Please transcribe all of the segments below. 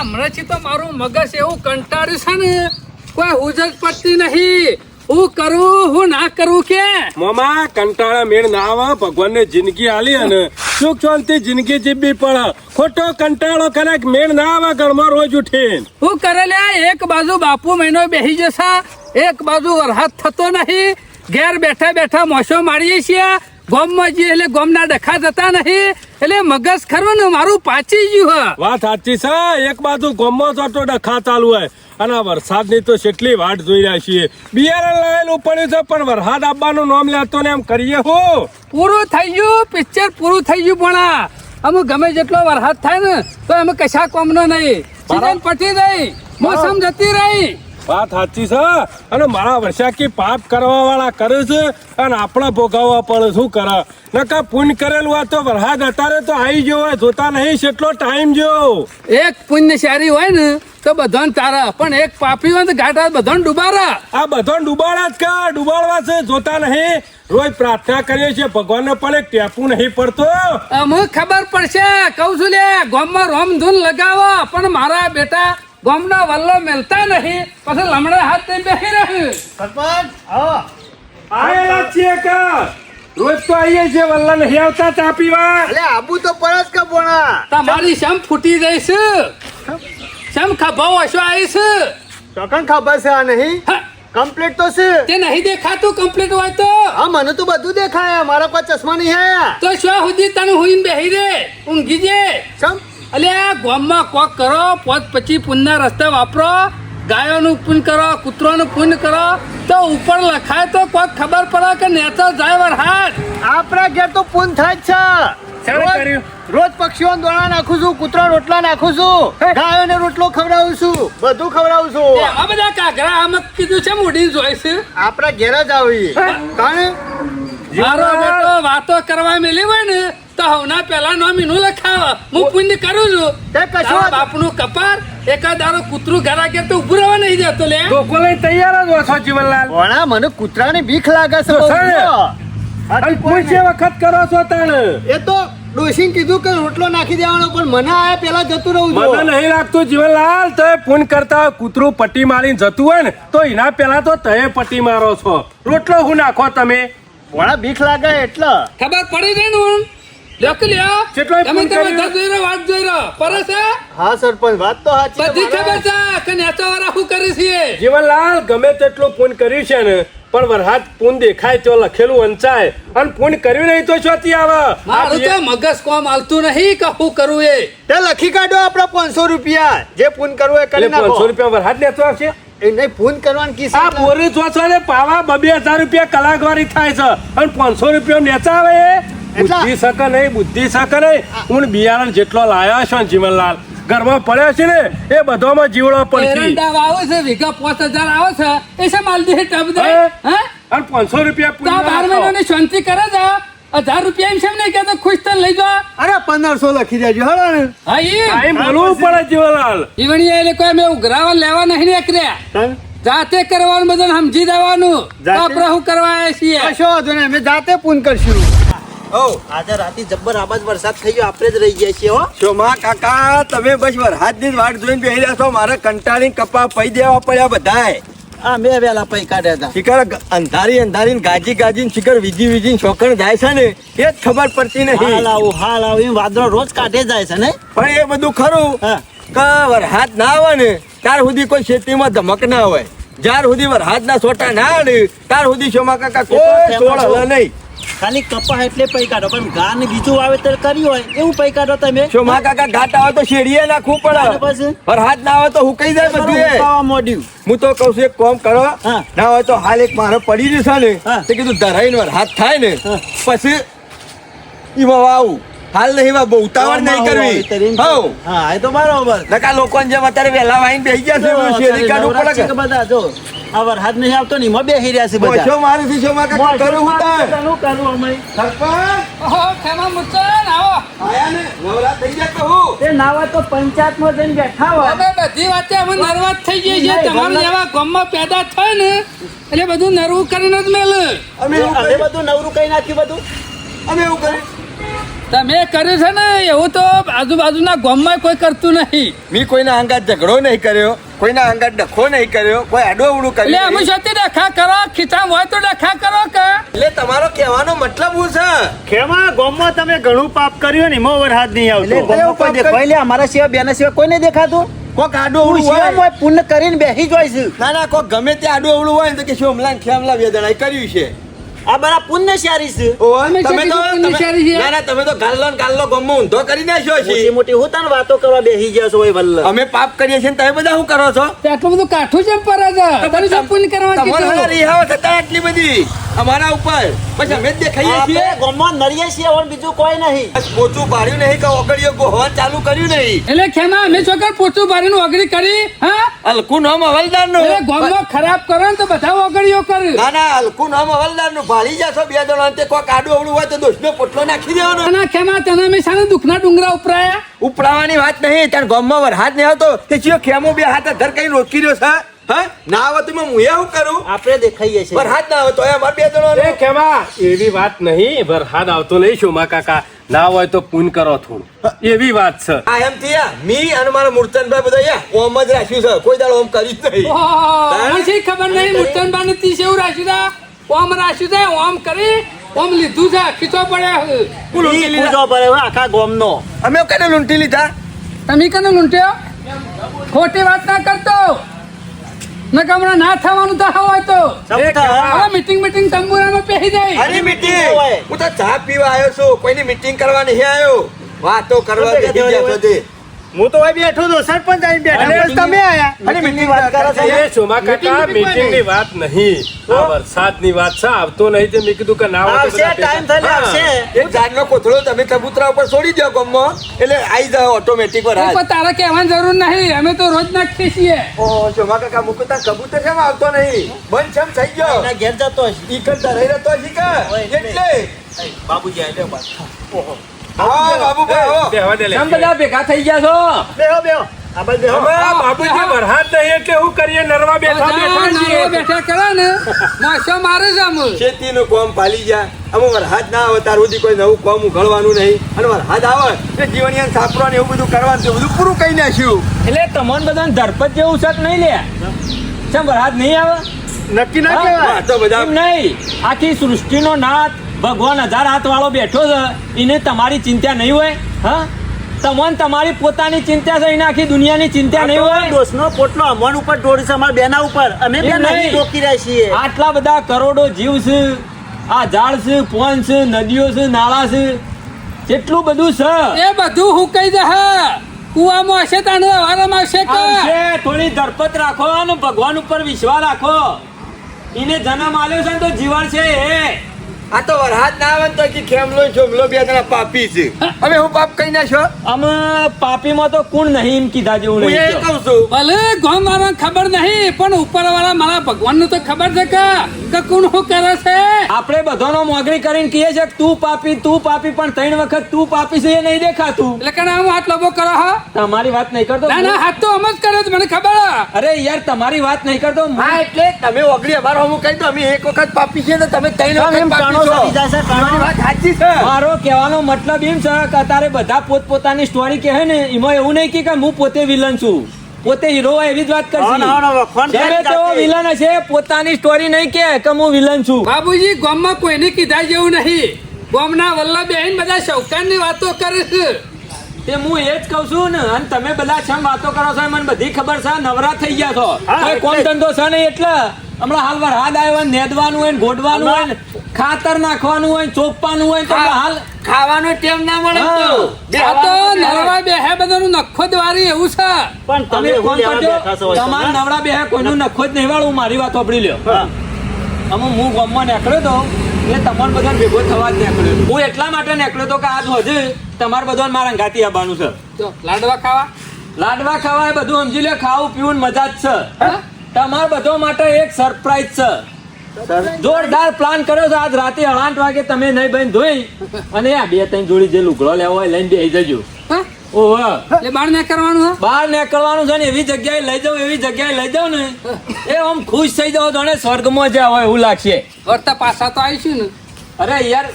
હમણાંથી તો મારું મગજ એવું કંટાળ્યું છે ને કોઈ હુજ જ પડતી નહીં. હું કરું હું ના કરું કે મોમા કંટાળા મેળ ના આવે. ભગવાનને જિંદગી આલી અને સુખ શાંતિ જિંદગી જીવવી પડે. ખોટો કંટાળો કરે મેળ ના આવે ઘરમાં રોજ ઉઠીને. હું કરે લ્યા એક બાજુ બાપુ મહિનો બેસી જશે, એક બાજુ વરસાદ થતો નહીં. ઘેર બેઠા બેઠા મોસો મારીએ છીએ. ગોમમાં જઈએ એટલે ગોમના ડખા જતા નહીં એટલે મગજ ખરું ને મારું પાચી ગયું. વાત સાચી છે. એક બાજુ ગોમમાં તો ડખા ચાલુ હોય અને વરસાદની તો કેટલી વાટ જોઈ રહ્યા છીએ. બિયારણ લાવેલું પડ્યું છે પણ વરસાદ આવવાનું નામ લેતો ને એમ કરીએ હું. પૂરું થઈ ગયું પિક્ચર પૂરું થઈ ગયું. પણ અમુક ગમે જેટલો વરસાદ થાય ને તો અમે કશા કોમનો નહીં. સીઝન પટી ગઈ, મોસમ જતી રહી. વાત સાચી છે. અને મારા વર્ષાકી પાપ કરવા વાળા કરે છે અને આપણે ભોગવવા પડે. શું કરે નકા પુણ્ય કરેલું હોય તો વરસાદ અત્યારે તો આવી ગયો હોય. જોતા નહીં કેટલો ટાઈમ જો. એક પુણ્યશાળી હોય ને તો બધાને તારા, પણ એક પાપી હોય તો ગાંઠા બધાને ડુબારા. આ બધો ડુબાડા જ કા ડુબાડવા છે. જોતા નહીં. રોજ પ્રાર્થના કરીએ છીએ ભગવાનને પણ એક ટેપું નહીં પડતો. અમુક ખબર પડશે કઉ છું લે ગામમાં રોમ ધૂન લગાવો પણ મારા બેટા ગામના વલ્લો મેલતા નહીં. પછી લમડે હાથ લઈને બેસી રહ્યું. સરપંચ આવો. આવેલા છીએ કા રોજ તો આવીએ છીએ. વલ્લા નહીં આવતા ચા પીવા. અલે આબુ તો પરસ કે બોણા. તમારી શમ ફૂટી જઈશ. શમ ખભાવ હશો આવીશ. ચોકન ખબર છે આ નહીં હા, કમ્પ્લીટ તો છે. તે નહીં દેખાતું કમ્પ્લીટ હોય તો હા મને તો બધું દેખાય. મારા કોઈ ચશ્મા નહીં હે. તો શું સુધી તને હુઈને બેહી રે ઊંઘી જે. સમ અલે આ ગામમાં કોક કરો. પોત પછી પુણ્યના રસ્તે વાપરો. ગાયોનું પુણ્ય કરો, કૂતરોનું પુણ્ય કરો તો ઉપર લખાય તો કોક ખબર પડે કે નેતો જાય વરહાદ. આપણા ઘેર તો પૂન થાય જ છે. શાણે કર્યું? રોજ પક્ષીઓને દોણા નાખું છું, કૂતરા રોટલા નાખું છું, ગાયોને રોટલો ખવડાવું છું, બધું ખવડાવું છું. આ બધા કાગરા આમ કીધું છે મૂડી જોઈશ. આપણા ઘેર જ આવી કારણ મારો બેટો વાતો કરવા મેલી હોય ને તો હવના પેલા નોમીનું લખાવ. હું પુણ્ય કરું છું. તે કશું તારા બાપનું કપાર એકાદારો કૂતરું ઘર આગળ તો ઉભું રહેવા નહીં જતો લે. લોકો લઈ તૈયાર જ છો જીવનલાલ. ભણા મને કૂતરાની બીક લાગે છે તો બહુ. સર, અને કોઈ છે વખત કરો છો તાણે. એ તો ડોશીને કીધું કે રોટલો નાખી દેવાનો પણ મને આયા પેલા જતું રહું મને છું. નહીં લાગતું જીવનલાલ તો ફોન કરતા હોય કૂતરું પટ્ટી મારીને જતું હોય ને તો એના પેલા તો તયે પટ્ટી મારો છો. રોટલો હું નાખો તમે. ભણા બીક લાગે એટલે ખબર પડી ગઈ ને હું લેખ લ્યો. કેટલોય તમે ફોન તમે કર્યો? ધર જોઈ રહ્યો, વાત જોઈ રહ્યો. પર છે હા સરપંચ વાત તો સાચી બધી છે ખબર મારે. છે કે નેતો વાળા શું કરે છે. જીવનલાલ ગમે તેટલું ફોન કર્યું છે ને પણ વરહાદ પૂન દેખાય તો લખેલું વંચાય અને ફોન કર્યું નહીં તો શોથી આવે. મારું તો મગજ કોમ આવતું નહીં કે શું કરવું એ. તે લખી કાઢો આપડા 500 રૂપિયા જે પૂન કરવું એ કરી એટલે નાખો. 500 રૂપિયા વરહાદ લેતો આવશે. એ નહીં પૂન કરવાનું કી આ બોરી છો ને પાવા 2000 રૂપિયા કલાકવારી થાય છે અને 500 રૂપિયા નેચા આવે એ એટલા? બુદ્ધિ શકે નહીં, બુદ્ધિ શકે નહીં. હું બિયારણ જેટલો લાયા છો ને જીવનલાલ ઘરમાં પડ્યો છે ને એ બધામાં જીવડો પડતી એરંડા વાવે છે વીઘા 5000 આવે છે એ છે માલ દે ટબ દે. હે? હે અને 500 રૂપિયા તો આ 12 પૂરી મહિનાની શાંતિ કરે છે. 1000 રૂપિયા એમ છે ને કે તો ખુશ થઈને લઈ જાઓ. અરે 1500 લખી દેજો હળો ને. હા ઈ ટાઈમ બોલવું પડે જીવનલાલ. ઈવણી એ લોકો મેં ઉઘરાવા લેવા નહીં નીકળ્યા. જાતે કરવાનું બધું સમજી દેવાનું. જાતે? આપણે શું કરવા આવ્યા છીએ. કશો વાંધો નહીં અમે જાતે પૂન કરશું. આજે રાતે જબ્બર આબાદ વરસાદ થઈ ગયો આપણે જ રહી ગયા છીએ હો. શોમા કાકા તમે બસ વરસાદની જ વાટ જોઈને બેહી રહ્યા છો. મારે કંટાળી કપા પૈ દેવા પડ્યા બધાય. આ મેં વેલા પૈ કાઢ્યા હતા. શિખર અંધારી અંધારી ગાજી ગાજી શિખર વીજી વીજી શોકણ જાય છે ને એ જ ખબર પડતી હાલ નહીં. આવું એમ વાદળો રોજ કાઢે જાય છે ને. પણ એ બધું ખરું હા. કે વરસાદ ના આવે ને ત્યાર સુધી કોઈ ખેતીમાં ધમક ના હોય. જ્યાર સુધી વરસાદના છોટા ના આવે ત્યાર સુધી શોમા કાકા કોઈ છોડ હલે નહીં. ખાલી કપા એટલે પૈ કાઢો પણ ઘા ને બીજું વાવેતર કર્યું હોય એવું પૈ કાઢો તમે. શોમા કાકા ઘાટ આવે તો શેરીએ નાખવું અને પડે. પછી વરસાદ ના આવે તો હુકાઈ જાય બધું એ. ખાવા મોડ્યું. હું તો કઉ છું એક કામ કરો હા. ના હોય તો હાલ એક મારે પડી જશે ને હા. તે કીધું ધરાઈને હાથ થાય ને હા. પછી એમાં વાવું. હાલ નહીં વા બહુ ઉતાવળ નહીં કરવી. હઉ હા એ તો બરોબર. નકા લોકોને જેમ અત્યારે વહેલા વાઈને બેસી ગયા છે એવું શેરી કાઢવું પડે નવરાત્રી કે બધા જો આ વરસાદ નહીં આવતો ને એમાં બેસી રહ્યા છે કે બધા. મોશો મારી શોમા કાકા કરું હું તાર. ચાલુ કરું અમે. સરપંચ ઓહો ખેમા મુચન આવો. આયા ને નવરા થઈ ગયા કહું. તે નાવા તો પંચાયતમાં જઈને બેઠા હોય. અમે બધી વાતે અમે નર્વસ થઈ જઈએ છીએ. નહીં, તમારું ગમે. જેવા ગામમાં પેદા થાય ને એટલે બધું નરવું કરીને જ મેલે. અમે એવું અમે કરી બધું નવરું કઈ નાખ્યું બધું. અમે એવું કરી તમે કર્યું છે ને એવું તો આજુબાજુના ગામમાં કોઈ કરતું નહીં. મી કોઈના અંગાત ઝઘડો નહીં કર્યો, કોઈના અંગાત ડખો નહીં કર્યો, કોઈ આડોઅવળું એટલે કર્યું અમે નહીં. સતી ડખા કરો, ખીચામાં હોય તો ડખા કરો કે એટલે તમારો કહેવાનો મતલબ શું છે? ખેમા ગામમાં તમે ઘણું પાપ કર્યું ને એમાં વરસાદ નહીં એટલે આવતો ગમે કોઈ દેખાય લે અમારા સિવાય બેના સિવાય કોઈ નહીં દેખાતું. કોક આડોઅવળું હું હોય. સિવાય પુણ્ય કરીને બેસી જોઈશ. ના ના, કોક ગમે તે આડોઅવળું હોય ને તો કે શોમલા ને ખેમલા બે જણાએ કર્યું છે. આ બરા પુણ્ય શારી છે. ઓહો, અમે તમે તો શેકી નિશાળી છે. ના ના, તમે તો ગાલ્લો ને ગાલ્લો ગમમાં ઊંધો કરી નાખ્યો છે. મોટી મોટી હું તને વાતો કરવા બેસી ગયા છો વલ્લ. અમે પાપ કરીએ છીએ ને તમે બધા શું કરો છો? તે આટલું બધું કાઠું છે પર તને શું પુણ્ય કરવા તમારા કીધું? રિહાઓ થતા એટલી બધી અમારા ઉપર પછી અમે જ દેખાઈએ છીએ. આપણે ગામમાં નરીએ છીએ હવે બીજું કોઈ નહીં. બસ પોચું પાડ્યું નહીં કે ઓગળીઓ ગોહવા ચાલુ કર્યું નહીં. એટલે ખેમા અમે છોકર પોતું ભરીને ઓગળી કરી હા હલકું નામ હવલદારનું. એટલે ગામમાં ખરાબ કરો ને તો બધા ઓગળીઓ કરે. ના ના, હલકું નામ હવલદારનું. ભાળી જશો બે જણા તે કોક આડું અવળું હોય તો દોષનો પોટલો નાખી દેવાનો. ના ખેમા તને અમે શાને દુઃખના ડુંગરા ઉપરાયા? ઉપડાવાની વાત નહીં, તાર ગામમાં વરસાદ નહીં આવતો તે ચિયો ખેમો બે હાથ ધર કઈ રોકી રહ્યો છે. હા, ના આવે તો હું શું કરું? આપણે દેખાઈએ છીએ. વરસાદ ના આવે તો અમારે બે જણા એ કેવા એવી વાત નહીં, વરસાદ આવતો નહીં શોમા કાકા. ના હોય તો પૂન કરો થોડું, એવી વાત છે. આ એમ થયા મી અને મારા મૂર્તનભાઈ બધા અહીંયા ઓમ જ રાખ્યું છે, કોઈ દાડો ઓમ કર્યું જ નહીં. ઓહો, મને શી ખબર નહીં મુર્તનબાને તીસ એવું રાખ્યું છે. ઓમ રાખ્યું છે, ઓમ કરી ઓમ લીધું છે, ખીચો પડ્યા છે. ઈ પૂજો પડે હવે આખા ગામનો. અમે કને લૂંટી લીધા? તમે કને લૂંટ્યો? ખોટી વાત ના કરતો ન કમરા ના થવાનું તો હોય તો હવે મીટિંગ તંબુરામાં પહેરી જાય. અરે મીટિંગ, હું તો ચા પીવા આવ્યો છું, કોઈની મીટિંગ કરવા નહીં આવ્યો. વાતો કરવા બેસી ગયા છો તે. હું તો અહીં બેઠો હતો સરપંચ અહીં બેઠા બસ તમે આયા અને meeting વાત કરે છે. એ શોમા કાકા મીટિંગ ની વાત નહીં, આ વરસાદની વાત છે. આવતો નહીં તે મેં કીધું કે ના હોય તો આવશે, બધા ટાઈમ થશે આવશે. એક ઝાડનો કોથળો તમે કબૂતરા ઉપર છોડી દો ગામમાં એટલે આવી જાય ઓટોમેટિક વરસાદ. પણ તારે કહેવાની જરૂર નહીં, અમે તો રોજ નાખીએ છીએ. ઓહો, શોભા કાકા મુકુતા કબૂતર કેમ આવતો નહીં? બંધ કેમ થઈ ગયો? એના ઘેર જતો હશે. ઈ કરતા રહી રહેતો હજી કે? એટલે બાબુજી આલે પાછો. હા બાબુભાઈ હો. બેહવા દે લે. બધા ભેગા થઈ ગયા છો. બેહો બેહો આ બાજુ બેહો હવે આ બાબુજી વરસાદ નહીં એટલે શું કરીએ? નરવા બેઠા બધા બેઠા નાવા છીએ. બેઠા કરે ને માછો મારે છે અમે. ખેતીનું કામ પાલી જાય. અમુક વરસાદ ના આવે ત્યાર સુધી કોઈ નવું કામ ઉઘાડવાનું નહીં, અને વરસાદ આવે એટલે જીવનિયાને સાપરો ને એવું બધું કરવાનું છે, બધું પૂરું કરી નાખ્યું. એટલે તમને બધાને ધરપત જેવું છે કે નહીં લે? ચમ વરસાદ નહીં આવે? નક્કી ના હા, કહેવાય આ તો બધા એમ નહીં, આખી સૃષ્ટિનો નાથ ભગવાન 1000 હાથ વાળો બેઠો છે, એને તમારી ચિંતા નહીં હોય? હા, તમને તમારી પોતાની ચિંતા છે, એને આખી દુનિયાની ચિંતા નહીં હોય? દોસ્તનો પોટલો અમન ઉપર ઢોળી છે અમારા બેના ઉપર. અમે બે એમ નહીં નહીં. રોકી રહ્યા છીએ. આટલા બધા કરોડો જીવ છે, આ ઝાડ છે, પોન છે, નદીઓ છે, નાળા છે, કેટલું બધું છે. એ બધું હુકાઈ જશે. કુવામાં હશે તાને હવારમાં હશે કે આવશે, થોડી ધરપત રાખો અને ભગવાન ઉપર વિશ્વાસ રાખો. એને જન્મ આલ્યો છે ને તો જીવન છે એ. આ તો વરસાદ ના આવે ને તો કે ખેમલો ને ચોમલો બે જણા પાપી છે. અમે હું પાપ કરી નાખ્યો? અમે પાપીમાં તો કોણ નહીં એમ કીધા જેવું હું એ નહીં. કહું છું. ભલે ગામ વાળા ખબર નહીં પણ ઉપર વાળા મારા ભગવાન નું તો ખબર છે કે કોણ શું કરે છે. આપણે બધાનો મોગરી કરીને કહીએ છીએ કે તું પાપી પણ 3 વખત તું પાપી છે એ નહીં દેખાતું. એટલે કે હું હાથ લોબો કરો હા? તમારી વાત નહીં કરતો. ના ના હાથ તો આમ જ કર્યો મને ખબર. અરે યાર તમારી વાત નહીં કરતો. હા, એટલે તમે ઓગળી અમારો અમુક કહી દો, અમે એક વખત પાપી છે તો તમે 3 વખત એમ પાપી ટાણો છો. સરી જાય છે, ટાણો. તમારી વાત સાચી છે. મારો કહેવાનો મતલબ એમ છે કે અત્યારે બધા પોતપોતાની સ્ટોરી કહે ને એમાં એવું નહીં કે હું પોતે વિલન છું, પોતે હીરો હોય એવી જ વાત હા, ના, ના, કરશે. વખવાણ જેને કરી તેવો જાતે. વિલન હશે પોતાની સ્ટોરી નહીં કે હું વિલન છું. બાબુજી ગામમાં કોઈને કીધા જેવું નહીં. ગામના વલ્લા બેહીન બધા શૌકાનની વાતો કરે છે. તે હું એ જ કહું છું ને. અને તમે બધા છેમ વાતો કરો છો એ મને બધી ખબર છે. નવરા થઈ ગયા છો, હા, કોઈ કોમ એટલે- ધંધો છે નહીં એટલે હમણાં હાલ વરસાદ આવ્યો હોય, નેદવાનું હોય ને ગોડવાનું હોય ને ખાતર નાખવાનું હોય ને ચોપવાનું હોય ને તો હાલ ખાવાનો ટેમ ના મળે હા. તો. આ તો નરવા બેહે બધાનું નખો દ્વારી એવું છે. પણ તમે તમે ફોન હું લેવા બેઠા છો કરજો. હોય તમારા તમે? નવરા બે કોઈનું નખો જ નહીં વાળું. મારી વાત સાંભળી લ્યો. હા. અમે હું ગામમાં નીકળ્યો તો એટલે તમારે બધા ભેગો થવા જ નીકળ્યો. હું એટલા માટે નીકળ્યો તો કે આજ હજુ તમારે બધા મારા ગાંથી આવવાનું છે. જો, લાડવા ખાવા લાડવા ખાવા એ બધું સમજી લે, ખાવું પીવું ને મજા જ છે. હા? તમારા બધો માટે એક સરપ્રાઈઝ છે. જોરદાર પ્લાન કર્યો છે. આજ રાતે 8 વાગે તમે નહીં બહેન ધોઈ અને આ 2-3 જોડી જે લુગડો લેવો હોય લઈને બેસી જજો. હા? ઓહો, એટલે બાર ના કરવાનું હા? બહાર નીકળવાનું છે ને એવી જગ્યાએ લઈ જાવ, એવી જગ્યાએ લઈ જાવ ને એ આમ ખુશ થઈ જાવ, જાણે સ્વર્ગમાં જ્યાં હોય એવું લાગશે. વર્તા પાછા તો આવીશું ને. અરે યાર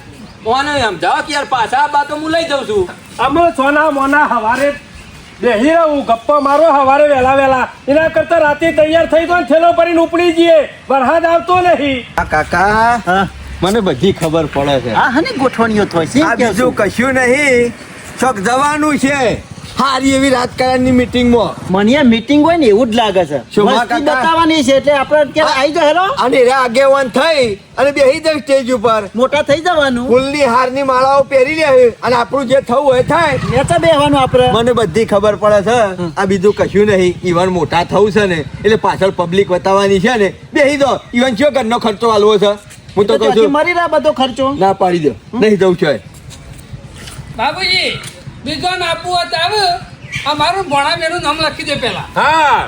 કોને સમજાવો કે યાર પાછા બા તો હું લઈ જાઉં છું. અમે સોના મોના હવારે બેહી રહું ગપ્પા મારો હવારે વહેલા એના કરતા રાતે તૈયાર થઈ તો થેલો ભરીને ઉપડી જઈએ વરસાદ આવતો નહીં. આ કાકા હા મને બધી ખબર પડે છે હા હની ગોઠવણીઓ થાય છે આ એમ કહું છું. બીજું કશું નહીં ચોક જવાનું છે સારી એવી રાજકારણની મીટિંગમાં મને આ મીટિંગ હોય ને એવું જ લાગે છે શોભા વસ્તી કાકા. બતાવવાની છે એટલે આપણે ક્યારે આવી જાય હેલો અને રે આગેવાન થઈ અને બેહી જાય સ્ટેજ ઉપર મોટા થઈ જવાનું ફૂલની હારની માળાઓ પહેરી લે અને આપણું જે થવું હોય થાય. નેચા બેહવાનું આપણે મને બધી ખબર પડે છે આ બીજું કશું નહીં ઈવન મોટા થવું છે ને એટલે પાછળ પબ્લિક બતાવવાની છે ને બેહી દો ઈવન શું ઘરનો ખર્ચો આલવો છે હું તો કહું ત્યાંથી છું મરી રહ્યા બધો ખર્ચો ના પાડી દો નહીં જવું છે બાબુજી બીજો આપવું હોય તો આવે અમારું ભણા મેનું નામ લખી દે પેલા. હા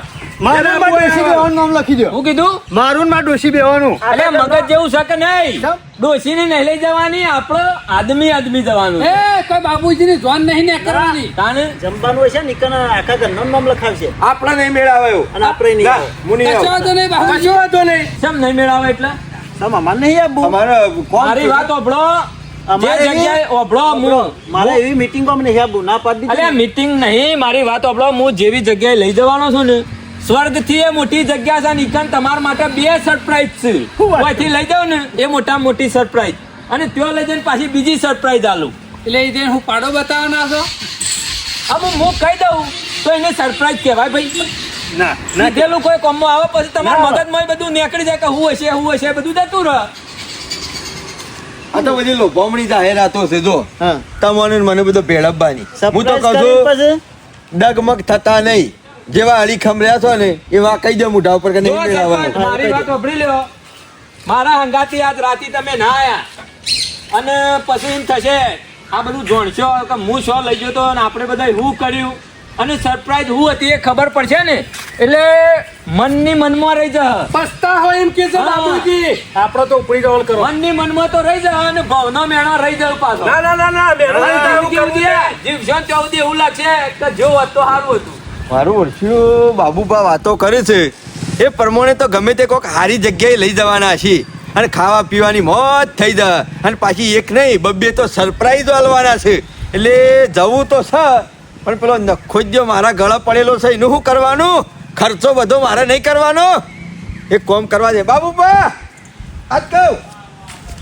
મારું માં ડોશી બેવાનું નામ લખી દો હું કીધું મારું માં ડોશી બેવાનું અરે મગજ જેવું છે કે નહીં ડોશીને નહીં લઈ જવાની આપણે આદમી જવાનું એ કોઈ બાબુજીની જોન નહીં ને કરવાની. તાને જમવાનું હોય છે ને ઈકન આખા ઘરનું નામ લખાવશે આપણે નહીં મેળાવ્યો અને આપણે નહીં આવે હું નહીં કશો આવું. વાંધો નહીં બાબુજી. કશું વાંધો નહીં. કેમ નહીં મેળાવે એટલે તમે અમારે નહીં આપવું અમારે કોણ મારી વાત ઓભળો જે અમારે જગ્યાએ ઓભળો હું મારે એવી મીટિંગમાં નહીં આપવું ના પાડી અરે દીધી મીટિંગ નહીં મારી વાત ઓભળો હું જેવી જગ્યાએ લઈ જવાનો છું ને સ્વર્ગથી એ મોટી જગ્યા છે નિકન તમારા માટે બે સરપ્રાઈઝ છે ઓયથી લઈ જાઉં ને એ મોટા મોટી સરપ્રાઈઝ અને ત્યાં લઈ જઈને પાછી બીજી સરપ્રાઈઝ આલું એટલે એ જઈને હું પાડો બતાવવાના છો. હવે હું કહી દઉં તો એને સરપ્રાઈઝ કહેવાય ભાઈ ના કીધેલું કોઈ કોમમાં આવે પછી તમારા મગજમાં બધું નીકળી જાય કે હું હશે બધું જતું રહે. આ તો બધી લોભામણી જાહેરાતો છે જો હા તમને ને મને બધો ભેળવવાની હું તો કહું સરપ્રાઈઝ છું કરીને પછી ડગમગ થતા નહીં જેવા અડીખમ રહ્યા છો ને એવા કહી દો મોઢા ઉપર કે જો નહીં સરપંચ, મેળવવાનું મારી વાત સાંભળી લ્યો મારા હંગાથી આજ રાતી તમે ના આયા અને પછી એમ થશે આ બધું જોણશો કે હું શો લઈ ગયો તો અને આપણે બધા શું કર્યું અને સરપ્રાઈઝ હું હતી એ ખબર પડશે ને એટલે મનની મનમાં રહી જા પસ્તા હોય એમ કે છે હા. બાબુજી આપણે તો ઉપડી જવાનું કરો મનની મનમાં તો રહી જા અને ભાવનો મેણો રહી જાવ પાછો ના અને કેવું દે, જીવશો ને ત્યાં સુધી એવું લાગશે કે જો હોત તો સારું હતું. મારું વર્ષું બાબુબા વાતો કરે છે એ પ્રમાણે તો ગમે તે કોઈક સારી જગ્યાએ લઈ જવાના છે અને ખાવા પીવાની મોજ થઈ જાય અને પાછી એક નહીં બબ્બે તો સરપ્રાઈઝ આલવાના છે એટલે જવું તો છે પણ પેલો નખો જ જો મારા ગળા પડેલો છે એનું શું કરવાનું ખર્ચો બધો મારે નહીં કરવાનો એક કોમ કરવા દે બાબુબા આજ કહું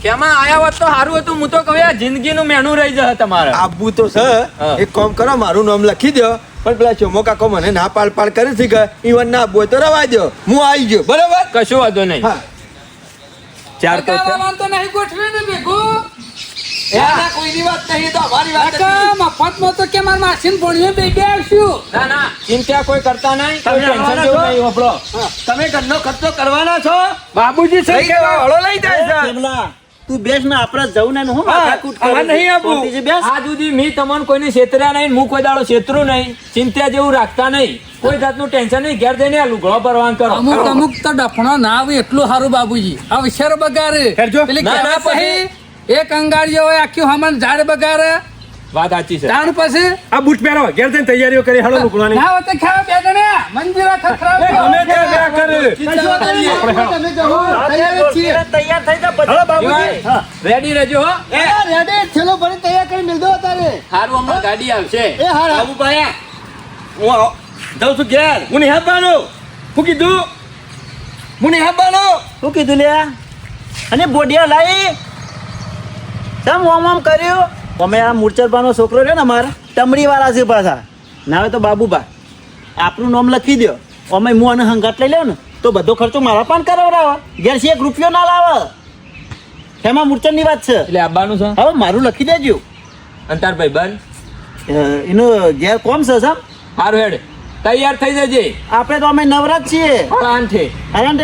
કેમાં આયા હોત તો સારું હતું હું તો કહું આ જિંદગીનું મેણું રહી જશે તમારે આપવું તો છે હા. એક કામ કરો મારું નામ લખી દો પણ પેલા ચોમો કાકો મને ના પાડ કરે છે કે ઈવન ના આપવું હોય તો રવા દો હું આવી ગયો બરાબર કશું વાંધો નહીં હા ચાર તો છે. બગાડવાનું તો નહીં ગોઠવે ને ભેગું. એના કોઈની વાત નહીં તો અમારી વાત કાકા, મફતમાં તો કે મારા માસીને ભોળીએ બે બે આવશું. ના ના ચિંતા કોઈ કરતા નહીં કોઈ ટેન્શન જેવું નહીં હોપડો. તમે ઘરનો ખર્ચો કરવાના છો બાબુજી છે લઈ જવા વાળો લઈ જાય છે કેમલા, તું બેસ ને આપણે જવું ને હું માથાકૂટ કરું આમાં નહીં આપવું. શાંતિથી બેસ. આજ સુધી મેં તમને કોઈને છેતર્યા નહીં હું કોઈ દાડો છેતરું નહીં ચિંતા જેવું રાખતા નહીં કોઈ જાતનું ટેન્શન નહીં ઘેર જઈને આ લુગડો ભરવાન કરો અમુક અમુક તો ડફણો ના આવે એટલું સારું બાબુજી આ વિચાર બગાડે હેરજો. પેલી ના, ના, કહેવત નહીં, એક અંગાડીઓ હોય આખી હમણ ઝાડ બગાડે વાત સાચી છે ઝાડ પછી આ બૂટ પહેરો ઘેર જઈને તૈયારીઓ કરી હળો લુકડાની ના હોય તો ખાવા બે જણા મંજીરા ખખડાવે. ગમે તે બે કરે તમે જવો, તૈયાર જ છીએ. તૈયાર થઈ જા હળો બાબુજી રેડી રહેજો હો હા, રેડી, થેલો ભરી તૈયાર કરી મેલ દો તારે. સારું હમણાં ગાડી આવશે એ હારા. બાબુભાઈ હું જાઉં છું ઘેર હું નહીં આપવાનો હું કીધું હું નહીં આપવાનો શું કીધું લ્યા અને બોડિયા લાવી તમ ઓમ કર્યું અમે આ મૂર્છરબાનો છોકરો રહ્યો ને અમારે ટમડી વાળા છે પાછા ના હોય તો બાબુબા આપણું નામ લખી દો અમે હું અને હંગાટ લઈ લઉં ને તો બધો ખર્ચો મારા પણ કરાવડાવે ઘેર છે 1 રૂપિયો ના લાવે એમાં મૂર્છરની વાત છે એટલે આવવાનું છે હવે મારું લખી દેજો અંતાર ભાઈ બંધ એનું ઘેર કોમ છે સમ સારું હેડ તૈયાર થઈ જજે આપણે તો અમે નવરાત છીએ આંઠે આરામ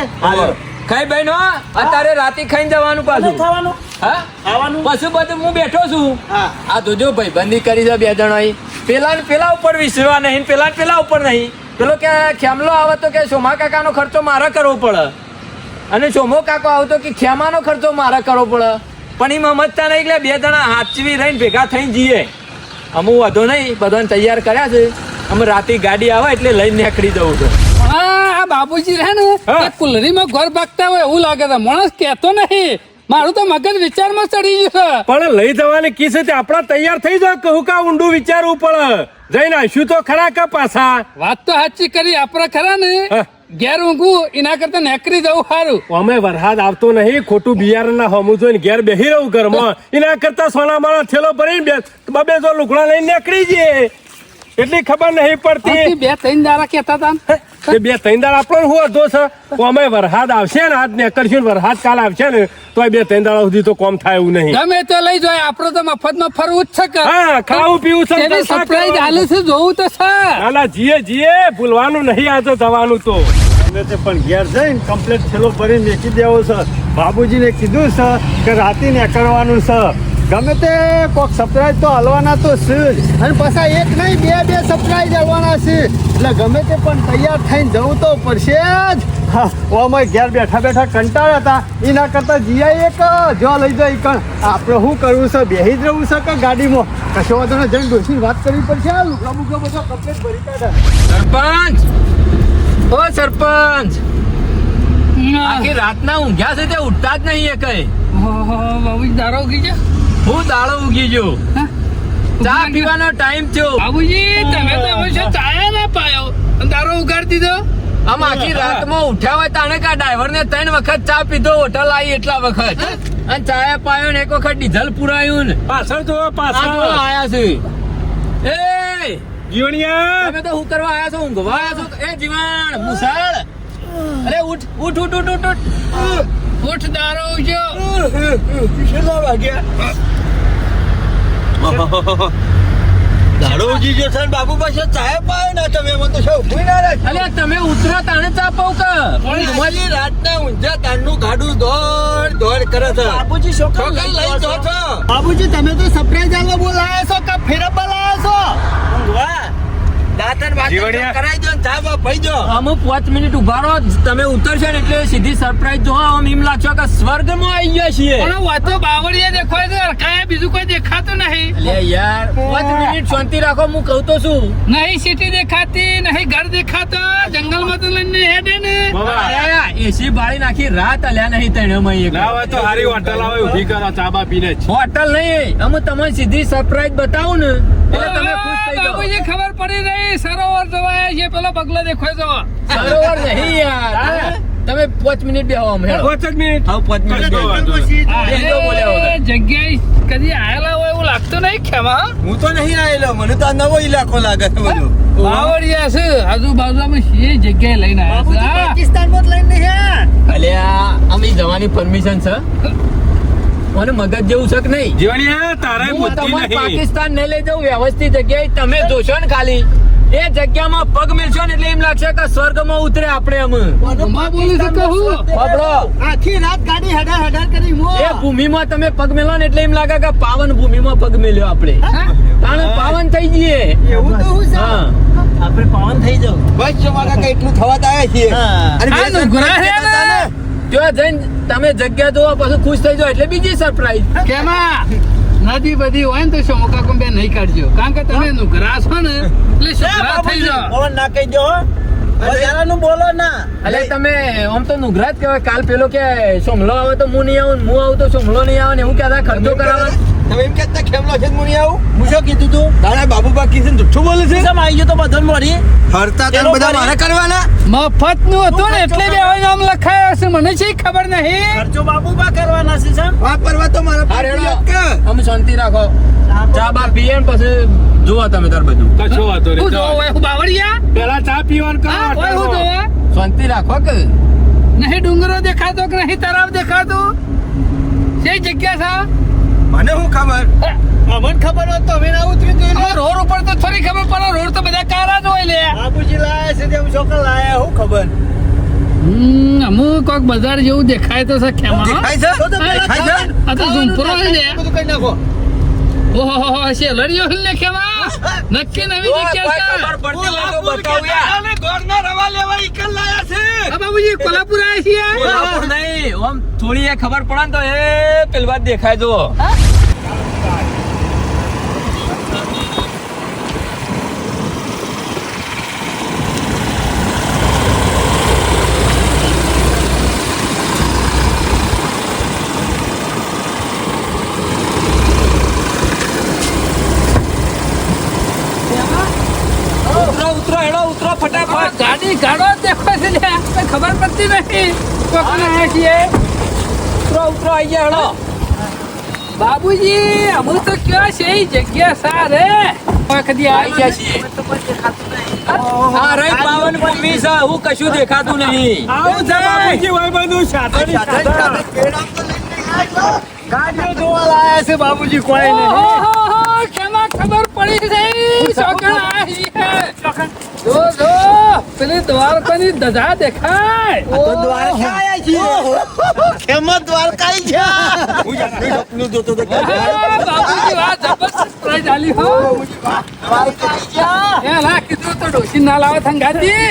ખાઈ બહેનો અત્યારે રાતે ખાઈને જવાનું પાછું ખાવાનું હા ખાવાનું પશુ બધું હું બેઠો છું હા આ તો જો ભાઈ બંધી કરી છે બે જણા પેલા ને પેલા ઉપર વિસરવા નહીં પેલા ને પેલા ઉપર નહીં પેલો કે ખેમલો આવે તો કે સોમા કાકાનો ખર્ચો મારે કરવો પડે અને સોમો કાકો આવતો કે ખેમાનો ખર્ચો મારે કરવો પડે પણ એમ સમજતા નહીં એટલે બે જણા હાચવી રહીને ભેગા થઈને જઈએ અમુક વધુ નહીં બધાને તૈયાર કર્યા છે અમે રાતે ગાડી આવે એટલે લઈને નીકળી જવું છે આ બાબુજી રહે ને એ કુલરીમાં ઘર ભાગતા હોય એવું લાગે છે માણસ કહેતો નહીં મારું તો મગજ વિચારમાં ચડી ગયું છે. પણ લઈ જવાની કિસ છે આપડા તૈયાર થઈ જાવ કહું કા ઊંડું વિચારવું પડે જઈને આવીશું તો ખરા કે પાછા વાત તો સાચી કરી આપણે ખરા ને હા. ઘેર ઊંઘું એના કરતા નેકરી જવું સારું. અમે વરસાદ આવતો નહીં ખોટું બિયારણ ના હમું જોઈને ઘેર બેહી રહું ઘરમાં એના કરતા સોના માળા થેલો ભરીને બબે જો લુગડા લઈને નીકળી જઈએ એટલી ખબર નહીં પડતી આથી 2-3 દાડા કહેતા હતા ને. એ 2-3 દાડા આપણો શું હતો છે અમે વરસાદ આવશે ને આજ નીકળશું ને વરસાદ કાલ આવશે ને તો 2-3 દાડા સુધી તો કોમ થાય એવું નહીં ગમે તો લઈ જાય આપણે તો મફતમાં ફરવું જ છે કે. હા ખાવું પીવું છે એવી જલસા સરપ્રાઈઝ કરવાના. હાલે છે જોવું તો છે. ના ના જીએ ભૂલવાનું નહીં આજે જવાનું તો અમે તે પણ ઘેર જઈને કમ્પ્લેટ થેલો ભરીને વેચી દેવો છે. બાબુજીને કીધું છે કે રાતે નીકળવાનું છે. ગમે તે કોઈક સરપ્રાઈઝ તો હલવાના તો છે જ. અને પાછા એક નહીં બે સરપ્રાઈઝ હલવાના છે એટલે ગમે તે પણ તૈયાર થઈને જવું તો પડશે જ. હા અમે ઘેર બેઠા કંટાળ્યા હતા એના કરતાં જીઆઈ એક જો લઈ જાય કણ આપણે શું કરવું છે બેહી જ રહેવું છે કે ગાડીમાં કશો વાંધો નહીં જઈને ડોસીને વાત કરવી પડશે. આ લુગડા બુગડા બધા કમ્પ્લેટ ભરી કાઢા. સરપંચ ઓ સરપંચ આખી રાતના ઊંઘ્યા છે તે ઉઠતા જ નહીં એ કઈ ઓહો, બાબુજી દારૂ ઉગી ગયા? હું દાડો ઉગી ગયો હા? ચા પીવાનો ટાઈમ થયો બાબુજી તમે તો હંમેશા ચાયા ના પાયો અને દારૂ ઉગાડી દીધો. આમ આખી રાતમાં ઉઠ્યા હોય તાણે કા ડ્રાઈવર ને 3 વખત ચા પીધો હોટલ આવી એટલા વખત અને ચાયા પાયો ને એક વખત ડીઝલ પુરાયું ને પાછળ તો આ જો પાછળ આયા છે એ જીવણિયા તમે તો હું કરવા આયા છો ઊંઘવા આયા છો એ જીવાણ મુસાળ અરે ઉઠ ઉઠ ઉઠ ઉઠ ઉઠ ઉઠ ઉઠ દારૂ ઉગ્યો. કેટલા વાગ્યા દાડો ઉજી ગયો છે ને બાબુ પાસે ચાય પાય ના તમે મને તો શું ઉભી ના રાખી અરે તમે ઉતરો તાણે ચા પાવ કે તમારી રાતના ઊંઝા તારનું ગાડું દોડ કરે છે બાબુજી છોકરા છોકરા લઈ જો છો બાબુજી તમે તો સરપ્રાઈઝ આલવા બોલાયા છો કે ફેરવવા લાયા છો? ઊંઘવા. દાંતન વાતન જીવણિયા. કરાઈ દો ને ચા બા પી જો અમે 5 મિનિટ ઉભા રહો તમે ઉતરશો ને એટલે સીધી સરપ્રાઈઝ જો આમ એમ લાગશો કે સ્વર્ગમાં આવી ગયા છીએ પણ વાતો બાવળીએ દેખાય છે અરખાએ બીજું કોઈ દેખાતું નહીં. અલે યાર 5 મિનિટ શાંતિ રાખો હું કહું તો છું નહીં સિટી દેખાતી નહીં ઘર દેખાતો જંગલમાં તો લઈને હેડે ને. એસી બાળી નાખી રાત અલ્યા નહીં તને ના હોય તો હારી હોટલ આવે ઊભી કરો ચા બા પીને જ હોટલ નહીં અમે તમને સીધી સરપ્રાઈઝ બતાવું ને એટલે તમે ખુશ થઈ જાઓ બાબુજી ખબર પડી રહી સરોવર જોવાયા છે પેલો પગલો દેખાય છે. સરોવર નહીં યાર તમે 5 મિનિટ બેહો અમે હેડો. 5 જ મિનિટ હા 5 મિનિટ બેહો. બેહો બોલ્યા વગર. એ જગ્યાએ કદી આયેલા હોય એવું લાગતું નહીં ખેમા. હું તો નહીં આવેલો મને તો આ નવો ઇલાકો લાગે છે બધો બાવળિયા છે આજુબાજુમાં એ જગ્યાએ લઈને બાબુજી આવ્યા છે. પાકિસ્તાનમાં જ લઈને હે. અલ્યા અમે જવાની પરમિશન છે મને મગજ જેવું છે કે નહીં જીવણિયા તારે હું બુદ્ધિ તમારે નહીં પાકિસ્તાન નહીં લઈ જાઉં વ્યવસ્થિત જગ્યાએ તમે જોશો ને ખાલી એ જગ્યામાં પગ મેલશો ને એટલે એમ લાગશે કે સ્વર્ગમાં ઉતરે આપણે અમે માં બોલું છું કહું. બાપડો આખી રાત ગાડી હેડા કરી મો. એ ભૂમિમાં તમે પગ મેલો ને એટલે એમ લાગે કે પાવન ભૂમિમાં પગ મેલ્યો આપણે તાણે પાવન થઈ જઈએ એવું તો હું છે. હા આપણે પાવન થઈ જાવ. બસ જમાના કઈ એટલું થવા જ આવ્યા છીએ હા. અને આ બે નુગરા હે ને. ત્યાં જઈને તમે જગ્યા જોવો પછી ખુશ થઈ જાઓ એટલે બીજી સરપ્રાઈઝ કેમાં નદી બધી હોય ને તો શોમકા કોમ બે નહીં કાઢજો કારણ કે તમે નુગરા છો ને એટલે સુગરા થઈ જાઓ. પવન ના કહી દો વધારાનું બોલો ના. એટલે તમે આમ તો નુગરા જ કહેવાય કાલ પેલો કે સોમલો આવે તો હું નહીં આવું ને હું આવું તો સોમલો નહીં આવે ને એવું કહેતા ખર્ચો કરાવે તમે એમ કહેતા ખેમલો છે મુની આવું હું શું કીધું તું? તારા બાબુ બાકી છે ને જુઠ્ઠું બોલે છે કેમ આવી ગયો તો બધો મોરી? હરતા તને એનો બધા ફરી- મારે કરવાના મફત નું હતું ને એટલે બે નામ લખાયા હશે મને છે ખબર નહીં. ખર્ચો બાબુબા કરવાના છે સાહેબ. વાપરવા તો મારા હા રેડો કે અમે શાંતિ રાખો ચા બા પીએ ને પછી જોવો તમે તાર બધું કશો વાતો હું નહીં જોવો હોય હું બાવળિયા પેલા ચા પીવાનું કરો હા હોય હું હોટલમાં. જોવો શાંતિ રાખો કે નહીં ડુંગરો દેખાતો કે નહીં તળાવ દેખાતો છે જગ્યા મને શું ખબર અમને ખબર હોત તો અમે ના ઉતરી છે રોડ ઉપર તો થોડી ખબર પડે રોડ તો બધા કાળા જ હોય લે. બાબુજી લાયા છે તેમ છોકરા લાયા શું ખબર? અમુક કોક બજાર જેવું દેખાય તો છે ખેમા દેખાય છે તો તો પેલા દેખાય છે આ તો ઝુંપરો છે લે. બધું કઈ નાખો. ઓહો શેલરીઓ લે ખેમા નક્કી નવી જગ્યા છે. આ બાબુજી કોલ્હાપુર આવ્યા છીએ. કોલ્હાપુર નહીં આમ થોડી એ ખબર પડે ને તો એ પેલી વાત દેખાય જો આ ગાડી ગાડો જ દેખો છે લે. કઈ ખબર પડતી નથી કોકને આયા છીએ. ઉતરો આઈ ગયા હેડો. બાબુજી અમુ તો કયો છે એ જગ્યા સારે કદી આઈ ગયા છીએ. આ રહી પાવન ભૂમિ છે, હું કશું દેખાતું નહીં. આવું છે બાપુજી ભાઈબંધુ સાધન ગાડીઓ જોવા લાયા છે બાબુજી કોઈ નહીં. કેમાં ખબર પડી ગઈ છોકરા આવી છે. જો જો પેલી દ્વારકાની ધજા દેખાય. એમાં દ્વારકાઈ છે. બાબુજી વાત જબરદસ્ત પ્રાઇઝ આલી હો. એ લા કીધું તો ડોશી ના લાવે થંગાતી.